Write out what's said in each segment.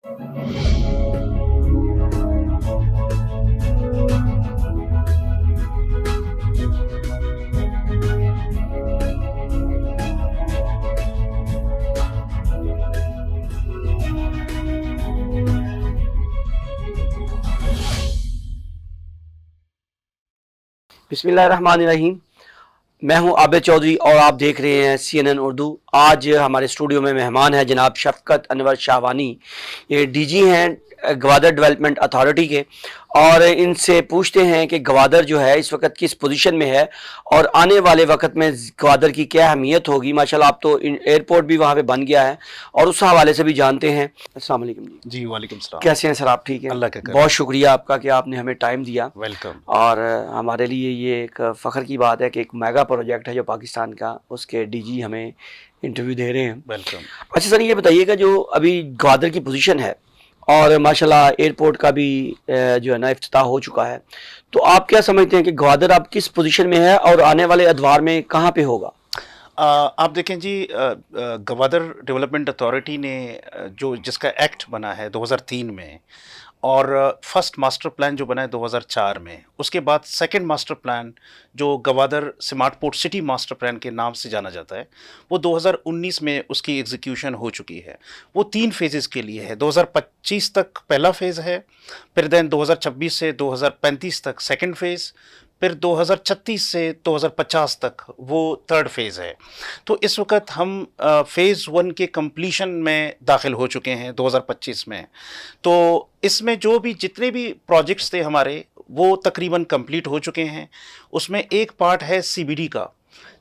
बिस्मिल्लाहिर्रहमानिर्रहीम। मैं हूं आबिद चौधरी और आप देख रहे हैं CNN उर्दू। आज हमारे स्टूडियो में मेहमान है जनाब शफकत अनवर शाहवानी। ये डीजी हैं गवादर डेवलपमेंट अथॉरिटी के, और इनसे पूछते हैं कि गवादर जो है इस वक्त किस पोजीशन में है और आने वाले वक्त में गवादर की क्या अहमियत होगी। माशाल्लाह आप तो एयरपोर्ट भी वहाँ पे बन गया है और उस हवाले से भी जानते हैं। अस्सलाम वालेकुम जी। वालेकुम सलाम। कैसे हैं सर आप? ठीक है, अल्लाह का करम। बहुत शुक्रिया आपका कि आपने हमें टाइम दिया। वेलकम। और हमारे लिए ये एक फ़ख्र की बात है कि एक मेगा प्रोजेक्ट है जो पाकिस्तान का, उसके डीजी हमें इंटरव्यू दे रहे हैं। वेलकम। अच्छा सर, ये बताइएगा जो अभी ग्वादर की पोजीशन है और माशाल्लाह एयरपोर्ट का भी जो है ना इफ्तिताह हो चुका है, तो आप क्या समझते हैं कि ग्वादर अब किस पोजीशन में है और आने वाले अदवार में कहाँ पे होगा? आप देखें जी, गवादर डेवलपमेंट अथॉरिटी ने जो जिसका एक्ट बना है 2003 में, और फर्स्ट मास्टर प्लान जो बना है 2004 में, उसके बाद सेकंड मास्टर प्लान जो Gwadar smart port city master plan के नाम से जाना जाता है, वो 2019 में उसकी एग्जीक्यूशन हो चुकी है। वो 3 फेजेस के लिए है। 2025 तक पहला फेज़ है, फिर देन 2026 से 2035 तक सेकंड फेज़, फिर 2036 से 2050 तक वो थर्ड फेज़ है। तो इस वक्त हम फ़ेज़ 1 के कंप्लीशन में दाखिल हो चुके हैं 2025 में। तो इसमें जो भी जितने भी प्रोजेक्ट्स थे हमारे, वो तकरीबन कंप्लीट हो चुके हैं। उसमें एक पार्ट है CBD का,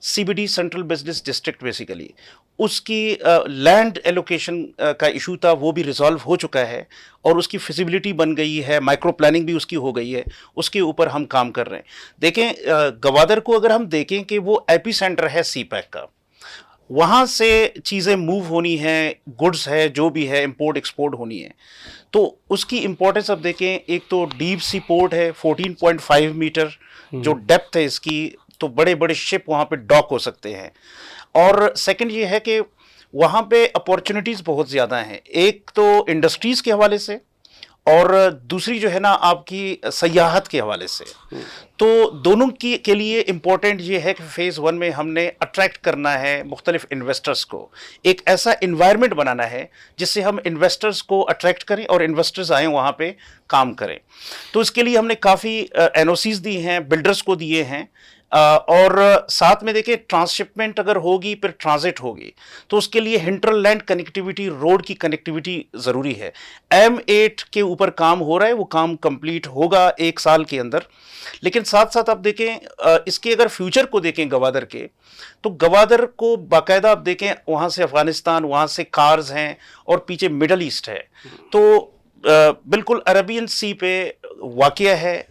CBD central business district basically. उसकी लैंड एलोकेशन का इशू था, वो भी रिजॉल्व हो चुका है और उसकी फिजिबिलिटी बन गई है, माइक्रो प्लानिंग भी उसकी हो गई है। उसके ऊपर हम काम कर रहे हैं। देखें, गवादर को अगर हम देखें कि वो एपी सेंटर है CPEC का, वहाँ से चीज़ें मूव होनी है, गुड्स है, जो भी है इंपोर्ट एक्सपोर्ट होनी है, तो उसकी इम्पोर्टेंस अब देखें। एक तो डीप सी पोर्ट है, 14.5 मीटर जो डेप्थ है इसकी, तो बड़े बड़े शिप वहाँ पे डॉक हो सकते हैं। और सेकंड ये है कि वहाँ पे अपॉर्चुनिटीज़ बहुत ज़्यादा हैं, एक तो इंडस्ट्रीज़ के हवाले से और दूसरी जो है ना आपकी सयाहत के हवाले से। तो दोनों की के लिए इम्पोर्टेंट ये है कि फ़ेज़ 1 में हमने अट्रैक्ट करना है मुख्तलिफ इन्वेस्टर्स को, एक ऐसा इन्वायरमेंट बनाना है जिससे हम इन्वेस्टर्स को अट्रैक्ट करें और इन्वेस्टर्स आएँ वहाँ पे काम करें। तो इसके लिए हमने काफ़ी NOCs दी हैं, बिल्डर्स को दिए हैं। और साथ में देखिए, ट्रांसशिपमेंट अगर होगी फिर ट्रांजिट होगी, तो उसके लिए हिंटरलैंड कनेक्टिविटी, रोड की कनेक्टिविटी ज़रूरी है। M8 के ऊपर काम हो रहा है, वो काम कंप्लीट होगा 1 साल के अंदर। लेकिन साथ साथ आप देखें, इसके अगर फ्यूचर को देखें गवादर के, तो गवादर को बाकायदा आप देखें, वहाँ से अफ़गानिस्तान, वहाँ से कार्स हैं और पीछे मिडल ईस्ट है। तो बिल्कुल अरबियन सी पे वाक़या है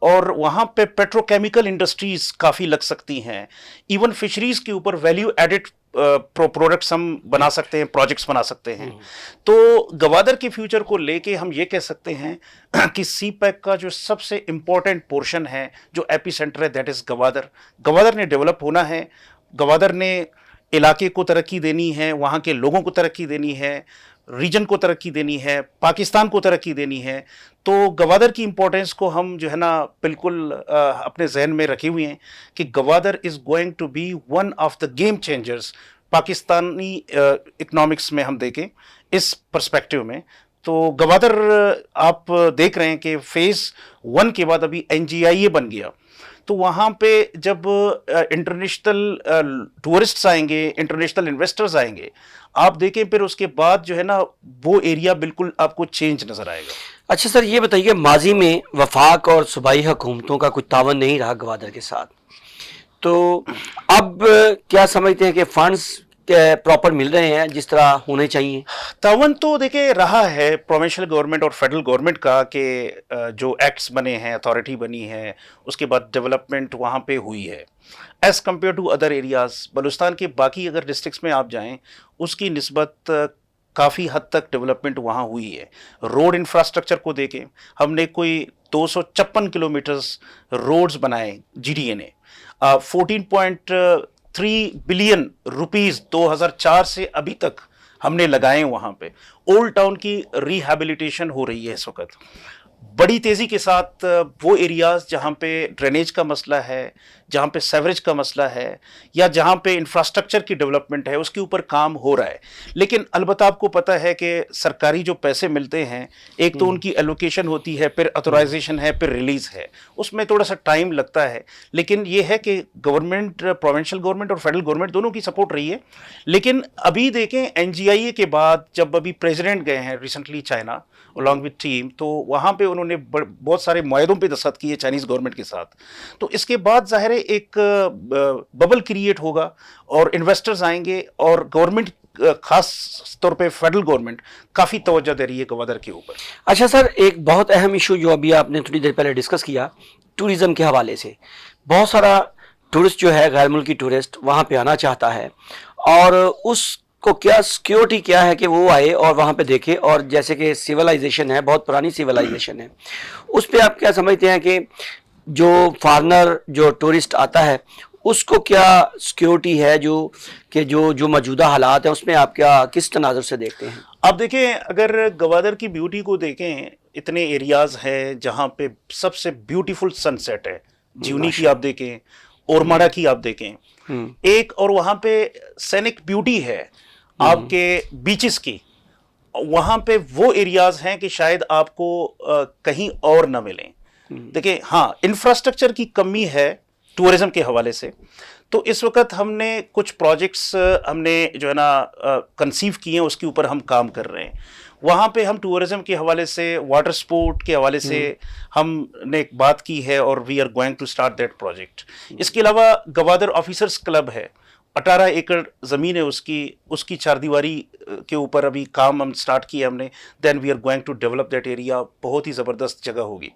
और वहाँ पे पेट्रोकेमिकल इंडस्ट्रीज़ काफ़ी लग सकती हैं। इवन फिशरीज़ के ऊपर वैल्यू एडिड प्रोडक्ट्स हम बना सकते हैं, प्रोजेक्ट्स बना सकते हैं। तो गवादर के फ्यूचर को लेके हम ये कह सकते हैं कि CPEC का जो सबसे इम्पोर्टेंट पोर्शन है, जो एपी सेंटर है, दैट इज़ गवादर। गवादर ने डेवलप होना है, गवादर ने इलाके को तरक्की देनी है, वहाँ के लोगों को तरक्की देनी है, रीजन को तरक्की देनी है, पाकिस्तान को तरक्की देनी है। तो गवादर की इम्पोर्टेंस को हम जो है ना बिल्कुल अपने जहन में रखे हुए हैं कि Gwadar is going to be one of the game changers Pakistani economics में, हम देखें इस पर्सपेक्टिव में। तो गवादर आप देख रहे हैं कि फ़ेज़ 1 के बाद अभी NGIA बन गया, तो वहाँ पे जब इंटरनेशनल टूरिस्ट्स आएंगे, इंटरनेशनल इन्वेस्टर्स आएंगे, आप देखें फिर उसके बाद जो है ना वो एरिया बिल्कुल आपको चेंज नज़र आएगा। अच्छा सर, ये बताइए, माजी में वफाक और सूबाई हुकूमतों का कुछ तावन नहीं रहा गवादर के साथ, तो अब क्या समझते हैं कि फंड्स प्रॉपर मिल रहे हैं जिस तरह होने चाहिए? तावन तो देखिए रहा है प्रोविंशियल गवर्नमेंट और फेडरल गवर्नमेंट का कि जो एक्ट्स बने हैं, अथॉरिटी बनी है, उसके बाद डेवलपमेंट वहाँ पे हुई है as compared to other areas. Balochistan के बाकी अगर डिस्ट्रिक्ट्स में आप जाएं, उसकी निस्बत काफ़ी हद तक डेवलपमेंट वहाँ हुई है। रोड इंफ्रास्ट्रक्चर को देखें, हमने कोई 256 किलोमीटर्स रोड्स बनाए GDA ने। 14.3 बिलियन रुपीस 2004 से अभी तक हमने लगाए वहाँ पे। ओल्ड टाउन की रिहैबिलिटेशन हो रही है इस वक्त बड़ी तेज़ी के साथ। वो एरियाज़ जहाँ पे ड्रेनेज का मसला है, जहाँ पे सेवरेज का मसला है, या जहाँ पे इंफ्रास्ट्रक्चर की डेवलपमेंट है, उसके ऊपर काम हो रहा है। लेकिन अलबत्ता आपको पता है कि सरकारी जो पैसे मिलते हैं, एक तो उनकी एलोकेशन होती है, फिर ऑथराइजेशन है, फिर रिलीज़ है, उसमें थोड़ा सा टाइम लगता है। लेकिन ये है कि गवर्नमेंट, प्रोविंशियल गवर्नमेंट और फेडरल गवर्नमेंट दोनों की सपोर्ट रही है। लेकिन अभी देखें NGIA के बाद जब अभी प्रेसिडेंट गए हैं recently China along with team, तो वहाँ पे उन्होंने बहुत सारे मुआहदों पे दस्तखत किए चाइनीज़ गवर्नमेंट के साथ। तो इसके बाद ज़ाहिर है एक बबल क्रिएट होगा और इन्वेस्टर्स आएंगे, और गवर्नमेंट खास तौर पे फेडरल गवर्नमेंट काफ़ी तवज्जो दे रही है गवादर के ऊपर। अच्छा सर, एक बहुत अहम इशू जो अभी आपने थोड़ी देर पहले डिस्कस किया, टूरिज़्म के हवाले से बहुत सारा टूरिस्ट जो है, गैर मुल्की टूरिस्ट वहाँ पे आना चाहता है, और उसको क्या सिक्योरिटी क्या है कि वो आए और वहाँ पे देखे, और जैसे कि सिविलाइजेशन है, बहुत पुरानी सिविलाइजेशन है, उस पर आप क्या समझते हैं कि जो फॉरेनर, जो टूरिस्ट आता है, उसको क्या सिक्योरिटी है, जो मौजूदा हालात है उसमें आप क्या किस तनाजुर से देखते हैं? आप देखें, अगर गवादर की ब्यूटी को देखें, इतने एरियाज़ हैं जहाँ पे सबसे ब्यूटीफुल सनसेट है। जीवनी की आप देखें, ओरमाड़ा की आप देखें, एक और वहाँ पे सैनिक ब्यूटी है आपके बीचेस की। वहाँ पे वो एरियाज़ हैं कि शायद आपको कहीं और ना मिलें। देखिए, हाँ, इंफ्रास्ट्रक्चर की कमी है टूरिज्म के हवाले से। तो इस वक्त हमने कुछ प्रोजेक्ट्स हमने जो है ना कंसीव किए हैं, उसके ऊपर हम काम कर रहे हैं। वहाँ पे हम टूरिज्म के हवाले से, वाटर स्पोर्ट के हवाले से हमने एक बात की है, और we are going to start that project. इसके अलावा गवादर ऑफिसर्स क्लब है, 18 एकड़ ज़मीन है उसकी चारदीवारी के ऊपर अभी काम हम स्टार्ट किया हमने। Then we are going to develop that area, बहुत ही ज़बरदस्त जगह होगी।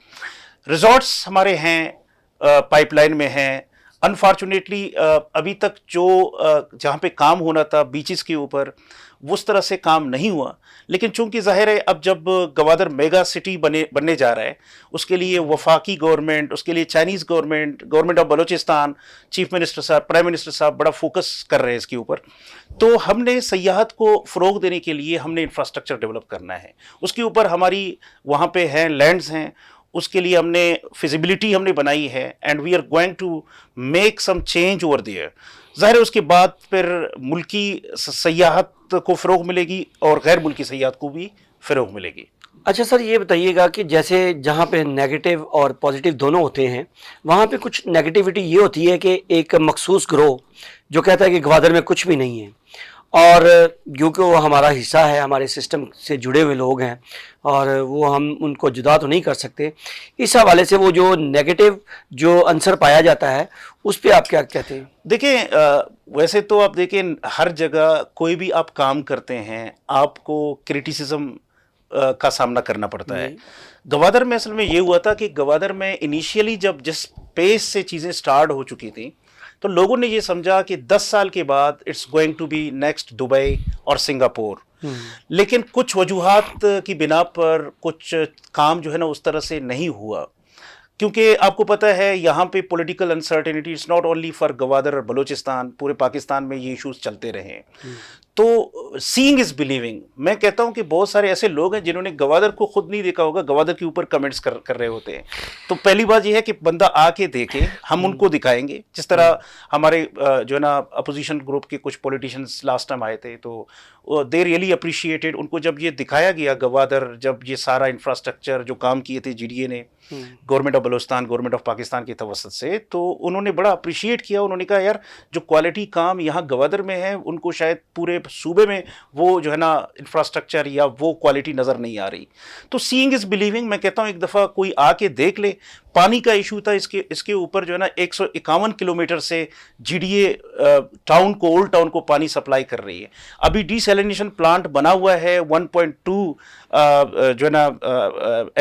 रिजॉर्ट्स हमारे हैं, पाइपलाइन में हैं। अनफॉर्चुनेटली अभी तक जो जहाँ पे काम होना था बीचेस के ऊपर, उस तरह से काम नहीं हुआ। लेकिन चूंकि जाहिर है अब जब गवादर मेगा सिटी बनने जा रहा है, उसके लिए वफाकी गवर्नमेंट, उसके लिए Chinese government of Balochistan, chief minister साहब, प्राइम मिनिस्टर साहब बड़ा फोकस कर रहे हैं इसके ऊपर। तो हमने सयाहत को फ़रोग देने के लिए हमने इंफ्रास्ट्रक्चर डेवलप करना है। उसके ऊपर हमारी वहाँ पे हैं, लैंड्स हैं, उसके लिए हमने फिजिबिलिटी हमने बनाई है, and we are going to make some change over there. ज़ाहिर है उसके बाद फिर मुल्की सयाहत को फ़रोग मिलेगी और गैर मुल्की सयाहत को भी फ़रोग मिलेगी। अच्छा सर, ये बताइएगा कि जैसे जहाँ पे नेगेटिव और पॉजिटिव दोनों होते हैं, वहाँ पे कुछ नेगेटिविटी ये होती है कि एक मखसूस ग्रोह जो कहता है कि गवादर में कुछ भी नहीं है, और क्योंकि वो हमारा हिस्सा है, हमारे सिस्टम से जुड़े हुए लोग हैं, और वो हम उनको जुदा तो नहीं कर सकते। इस हवाले से वो जो नेगेटिव जो आंसर पाया जाता है, उस पर आप क्या कहते हैं? देखिए, वैसे तो आप देखें, हर जगह कोई भी आप काम करते हैं, आपको क्रिटिसिज्म का सामना करना पड़ता है। गवादर में असल में ये हुआ था कि गवादर में इनिशियली जब जिस पेस से चीज़ें स्टार्ट हो चुकी थी, तो लोगों ने ये समझा कि 10 साल के बाद it's going to be next Dubai और सिंगापुर। लेकिन कुछ वजूहात की बिना पर कुछ काम जो है ना उस तरह से नहीं हुआ, क्योंकि आपको पता है यहाँ पे political uncertainty, it's not only for Gwadar और बलूचिस्तान, पूरे पाकिस्तान में ये इश्यूज चलते रहे। तो सीइंग इज बिलीविंग। मैं कहता हूँ कि बहुत सारे ऐसे लोग हैं जिन्होंने गवादर को खुद नहीं देखा होगा, गवादर के ऊपर कमेंट्स कर रहे होते हैं। तो पहली बात यह है कि बंदा आके देखे, हम उनको दिखाएंगे। जिस तरह हमारे जो है ना अपोजिशन ग्रुप के कुछ पॉलिटिशियंस लास्ट टाइम आए थे, तो दे रियली अप्रिशिएटेड। उनको जब ये दिखाया गया गवादर, जब ये सारा इंफ्रास्ट्रक्चर जो काम किए थे GDA ने, government of Balochistan, government of Pakistan की तवसत से, तो उन्होंने बड़ा अप्रिशिएट किया। उन्होंने कहा यार, जो क्वालिटी काम यहाँ गवादर में है, उनको शायद पूरे सूबे में वो जो है ना इंफ्रास्ट्रक्चर या वो क्वालिटी नज़र नहीं आ रही। तो सीइंग इज़ बिलीविंग। मैं कहता हूँ एक दफ़ा कोई आके देख ले। पानी का इशू था इसके ऊपर जो है ना 151 किलोमीटर से GDA टाउन को, ओल्ड टाउन को पानी सप्लाई कर रही है। अभी डिसैलिनेशन प्लांट बना हुआ है 1.2 जो है ना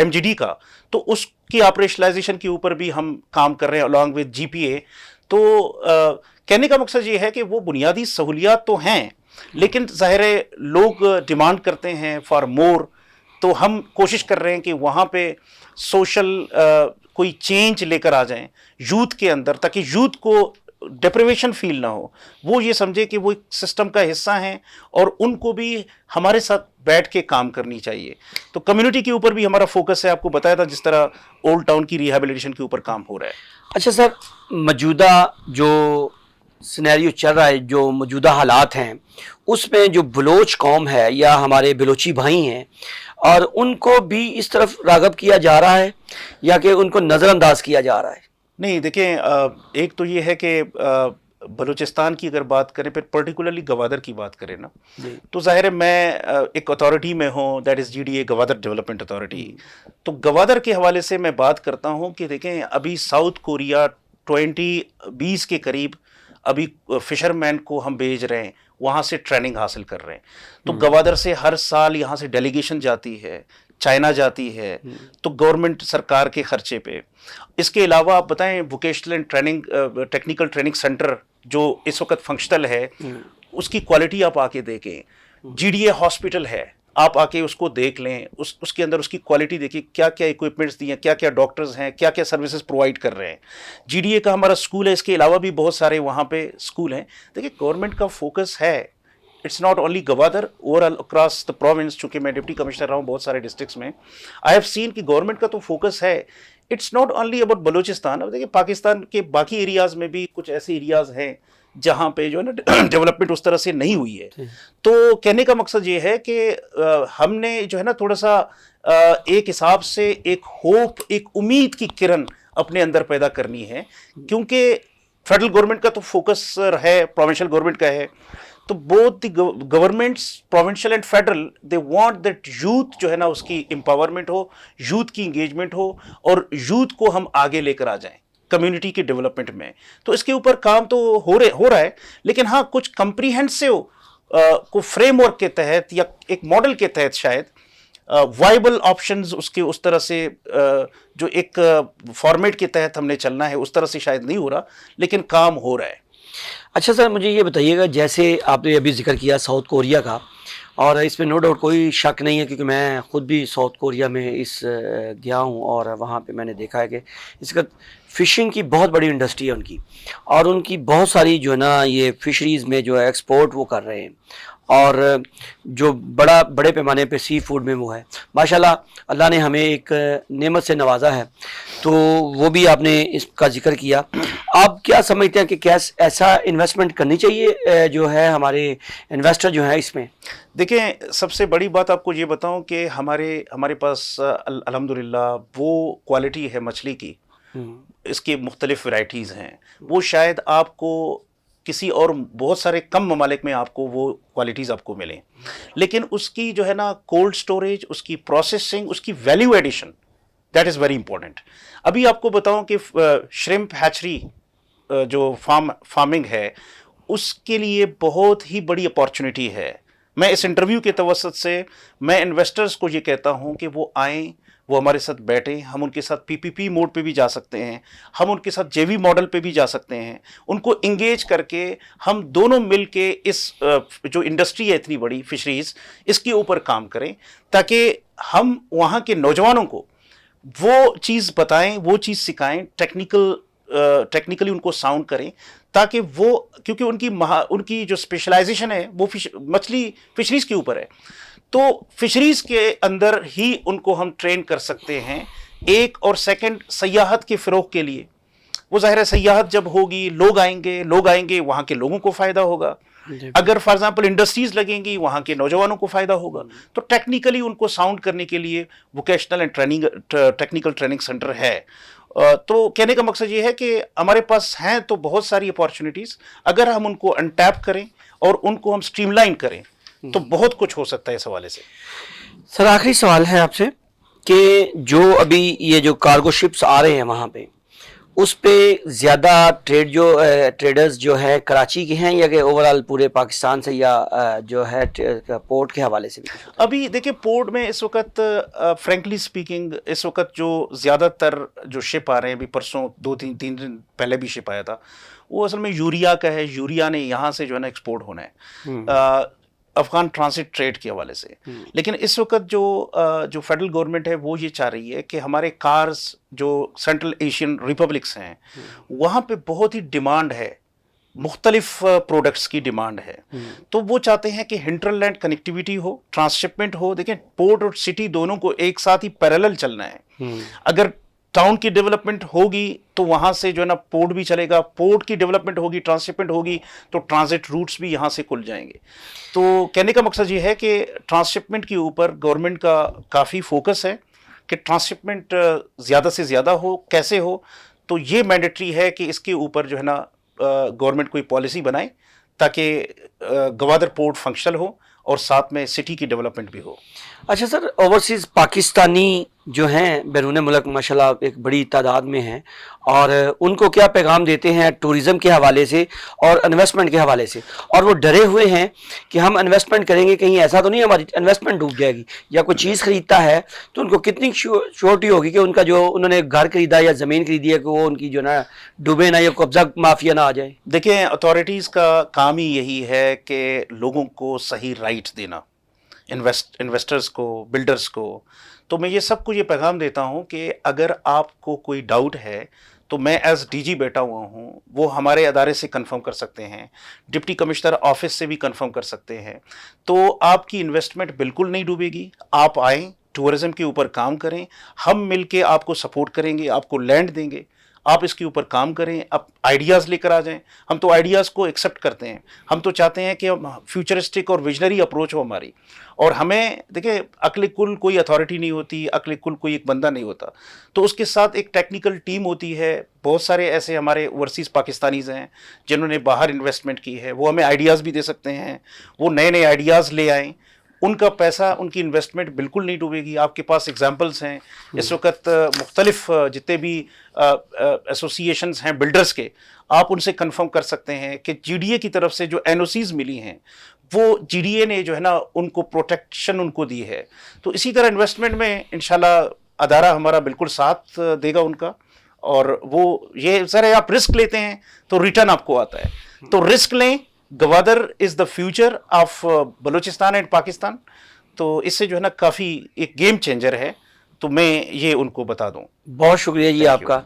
MGD का, तो उसकी ऑपरेशनलाइजेशन के ऊपर भी हम काम कर रहे हैं अलॉन्ग विद GPA। तो कहने का मकसद ये है कि वो बुनियादी सहूलियात तो हैं, लेकिन ज़ाहिर है लोग डिमांड करते हैं फॉर मोर। तो हम कोशिश कर रहे हैं कि वहाँ पे सोशल कोई चेंज लेकर आ जाएं यूथ के अंदर, ताकि यूथ को डेप्रिवेशन फील ना हो, वो ये समझे कि वो एक सिस्टम का हिस्सा हैं और उनको भी हमारे साथ बैठ के काम करनी चाहिए। तो कम्युनिटी के ऊपर भी हमारा फोकस है, आपको बताया था जिस तरह ओल्ड टाउन की रिहैबिलिटेशन के ऊपर काम हो रहा है। अच्छा सर, मौजूदा जो सिनेरियो चल रहा है, जो मौजूदा हालात हैं, उसमें जो बलोच कौम है या हमारे बलोची भाई हैं, और उनको भी इस तरफ राग़ब किया जा रहा है या कि उनको नज़रअंदाज किया जा रहा है? नहीं देखें, एक तो ये है कि बलूचिस्तान की अगर बात करें, फिर पर्टिकुलरली गवादर की बात करें ना, तो जाहिर है मैं एक अथॉरिटी में हूँ, that is GDA, Gwadar development authority. तो गवादर के हवाले से मैं बात करता हूँ कि देखें, अभी साउथ कोरिया 2020 के करीब अभी फिशरमैन को हम भेज रहे हैं, वहाँ से ट्रेनिंग हासिल कर रहे हैं। तो गवादर से हर साल यहाँ से डेलीगेशन जाती है, चाइना जाती है, तो गवर्नमेंट सरकार के खर्चे पे। इसके अलावा आप बताएं, vocational and training technical training centre जो इस वक्त फंक्शनल है, उसकी क्वालिटी आप आके देखें। GDA हॉस्पिटल है, आप आके उसको देख लें, उसके अंदर उसकी क्वालिटी देखिए, क्या क्या इक्विपमेंट्स दिए हैं, क्या क्या डॉक्टर्स हैं, क्या क्या सर्विसेज प्रोवाइड कर रहे हैं। GDA का हमारा स्कूल है, इसके अलावा भी बहुत सारे वहाँ पे स्कूल हैं। देखिए, गवर्नमेंट का फोकस है, it's not only Gwadar, overall across the province. चूंकि मैं डिप्टी कमिश्नर रहा हूँ बहुत सारे डिस्ट्रिक्ट्स में, आई हैव सीन कि गवर्नमेंट का तो फोकस है। It's not only about Balochistan. अब देखिए, पाकिस्तान के बाकी एरियाज में भी कुछ ऐसे एरियाज हैं जहाँ पे जो है ना डेवलपमेंट उस तरह से नहीं हुई है। तो कहने का मकसद ये है कि हमने जो है ना थोड़ा सा एक हिसाब से एक होप, एक उम्मीद की किरण अपने अंदर पैदा करनी है, क्योंकि फेडरल गवर्नमेंट का तो फोकस है, प्रोविंशियल गवर्नमेंट का है। तो both the governments, provincial and federal, they want that youth जो है ना उसकी एम्पावरमेंट हो, यूथ की इंगेजमेंट हो, और यूथ को हम आगे लेकर आ जाएं कम्युनिटी के डेवलपमेंट में। तो इसके ऊपर काम तो हो रहा है, लेकिन हाँ, कुछ कंप्रीहेंसिव को फ्रेमवर्क के तहत या एक मॉडल के तहत शायद वाइबल ऑप्शंस उसके उस तरह से जो एक फॉर्मेट के तहत हमने चलना है, उस तरह से शायद नहीं हो रहा, लेकिन काम हो रहा है। अच्छा सर, मुझे ये बताइएगा, जैसे आपने अभी जिक्र किया साउथ कोरिया का, और इसमें नो डाउट कोई शक नहीं है, क्योंकि मैं ख़ुद भी साउथ कोरिया में गया हूँ, और वहाँ पे मैंने देखा है कि इसका फ़िशिंग की बहुत बड़ी इंडस्ट्री है उनकी, और उनकी बहुत सारी जो है ना ये फ़िशरीज़ में जो है एक्सपोर्ट वो कर रहे हैं, और जो बड़े पैमाने पे सी फूड में वो है। माशाल्लाह, अल्लाह ने हमें एक नेमत से नवाजा है, तो वो भी आपने इसका जिक्र किया। आप क्या समझते हैं कि क्या ऐसा इन्वेस्टमेंट करनी चाहिए जो है हमारे इन्वेस्टर जो है इसमें? देखें, सबसे बड़ी बात आपको ये बताऊं कि हमारे पास अल्हम्दुलिल्लाह वो क्वालिटी है मछली की, इसकी मुख्तलिफ वैरायटीज़ हैं, वो शायद आपको किसी और बहुत सारे कम ममालिक में आपको वो क्वालिटीज़ आपको मिलें, लेकिन उसकी जो है ना कोल्ड स्टोरेज, उसकी प्रोसेसिंग, उसकी value addition, that is very important. अभी आपको बताऊं कि श्रिम्प हैचरी जो फार्मिंग है, उसके लिए बहुत ही बड़ी अपॉर्चुनिटी है। मैं इस इंटरव्यू के तवसत से मैं इन्वेस्टर्स को ये कहता हूं कि वो आएँ, वो हमारे साथ बैठें, हम उनके साथ PPP मोड पे भी जा सकते हैं, हम उनके साथ JV मॉडल पे भी जा सकते हैं, उनको इंगेज करके हम दोनों मिल के इस जो इंडस्ट्री है इतनी बड़ी फिशरीज़, इसके ऊपर काम करें, ताकि हम वहाँ के नौजवानों को वो चीज़ बताएं, वो चीज़ सिखाएं, टेक्निकली उनको साउंड करें, ताकि वो, क्योंकि उनकी जो स्पेशलाइजेशन है वो मछली फिशरीज़ के ऊपर है, तो फिशरीज़ के अंदर ही उनको हम ट्रेन कर सकते हैं। एक और सेकंड, सयाहत के फ़रोग़ के लिए, वो ज़ाहिर है सयाहत जब होगी, लोग आएंगे, वहाँ के लोगों को फ़ायदा होगा। अगर फॉर एग्जांपल इंडस्ट्रीज़ लगेंगी, वहाँ के नौजवानों को फ़ायदा होगा। तो टेक्निकली उनको साउंड करने के लिए vocational and technical training centre है। तो कहने का मकसद ये है कि हमारे पास हैं तो बहुत सारी अपॉर्चुनिटीज़, अगर हम उनको अनटैप करें और उनको हम स्ट्रीमलाइन करें तो बहुत कुछ हो सकता है इस हवाले से। सर, आखिरी सवाल है आपसे कि जो अभी ये जो कार्गो शिप्स आ रहे हैं वहाँ पे, उस पे ज़्यादा ट्रेडर्स जो है कराची के हैं, या कि ओवरऑल पूरे पाकिस्तान से, या जो है पोर्ट के हवाले से भी? अभी देखिए, पोर्ट में इस वक्त फ्रेंकली स्पीकिंग इस वक्त जो ज़्यादातर जो शिप आ रहे हैं, अभी परसों 2-3 दिन पहले भी शिप आया था, वो असल में यूरिया का है। यूरिया ने यहाँ से जो है ना एक्सपोर्ट होना है अफगान ट्रांसिट ट्रेड के हवाले से। लेकिन इस वक्त जो फेडरल गवर्नमेंट है वो ये चाह रही है कि हमारे कार्स जो सेंट्रल एशियन रिपब्लिक्स हैं, वहाँ पे बहुत ही डिमांड है मुख्तलिफ प्रोडक्ट्स की डिमांड है। तो वो चाहते हैं कि हिंटरलैंड कनेक्टिविटी हो, ट्रांसशिपमेंट हो। देखें, पोर्ट और सिटी दोनों को एक साथ ही पैरेलल चलना है। अगर टाउन की डेवलपमेंट होगी तो वहां से जो है ना पोर्ट भी चलेगा, पोर्ट की डेवलपमेंट होगी, ट्रांसशिपमेंट होगी तो ट्रांजिट रूट्स भी यहां से खुल जाएंगे। तो कहने का मकसद ये है कि ट्रांसशिपमेंट के ऊपर गवर्नमेंट का काफ़ी फोकस है कि ट्रांसशिपमेंट ज़्यादा से ज़्यादा हो, कैसे हो। तो ये मैंडेटरी है कि इसके ऊपर जो है ना गवर्नमेंट कोई पॉलिसी बनाए ताकि गवादर पोर्ट फंक्शनल हो और साथ में सिटी की डेवलपमेंट भी हो। अच्छा सर, ओवरसीज़ पाकिस्तानी जो हैं बैरून मुल्क माशाल्लाह एक बड़ी तादाद में हैं, और उनको क्या पैगाम देते हैं टूरिज़म के हवाले से और इन्वेस्टमेंट के हवाले से? और वो डरे हुए हैं कि हम इन्वेस्टमेंट करेंगे, कहीं ऐसा तो नहीं हमारी इन्वेस्टमेंट डूब जाएगी, या कोई चीज़ ख़रीदता है तो उनको कितनी श्योरिटी होगी कि उनका जो उन्होंने घर खरीदा या ज़मीन खरीदी है कि वो उनकी जो ना डूबे ना, या कब्ज़ा माफिया ना आ जाए? देखिए, अथॉरिटीज़ का काम ही यही है कि लोगों को सही राइट देना, इन्वेस्टर्स को, बिल्डर्स को। तो मैं ये सबको ये पैगाम देता हूँ कि अगर आपको कोई डाउट है तो मैं एज डीजी बैठा हुआ हूँ, वो हमारे अदारे से कंफर्म कर सकते हैं, डिप्टी कमिश्नर ऑफिस से भी कंफर्म कर सकते हैं। तो आपकी इन्वेस्टमेंट बिल्कुल नहीं डूबेगी। आप आएँ, टूरिज़्म के ऊपर काम करें, हम मिलके आपको सपोर्ट करेंगे, आपको लैंड देंगे, आप इसके ऊपर काम करें, आप आइडियाज़ लेकर आ जाएं। हम तो आइडियाज़ को एक्सेप्ट करते हैं। हम तो चाहते हैं कि फ्यूचरिस्टिक और विजनरी अप्रोच हो हमारी। और हमें देखिए, अक्ल कुल कोई अथॉरिटी नहीं होती, अक्ल कुल कोई एक बंदा नहीं होता। तो उसके साथ एक टेक्निकल टीम होती है। बहुत सारे ऐसे हमारे ओवरसीज़ पाकिस्तानीज़ हैं जिन्होंने बाहर इन्वेस्टमेंट की है, वो हमें आइडियाज़ भी दे सकते हैं। वो नए नए आइडियाज़ ले आएँ, उनका पैसा, उनकी इन्वेस्टमेंट बिल्कुल नहीं डूबेगी। आपके पास एग्जांपल्स हैं इस वक्त मुख्तलिफ जितने भी एसोसिएशंस हैं बिल्डर्स के, आप उनसे कंफर्म कर सकते हैं कि जीडीए की तरफ से जो एनओसीज मिली हैं वो जीडीए ने जो है ना उनको प्रोटेक्शन उनको दी है। तो इसी तरह इन्वेस्टमेंट में इंशाल्लाह अदारा हमारा बिल्कुल साथ देगा उनका। और वो ये सर, आप रिस्क लेते हैं तो रिटर्न आपको आता है, तो रिस्क लें। Gwadar is the future of Balochistan and Pakistan. तो इससे जो है ना काफ़ी एक गेम चेंजर है। तो मैं ये उनको बता दूं। बहुत शुक्रिया जी आपका।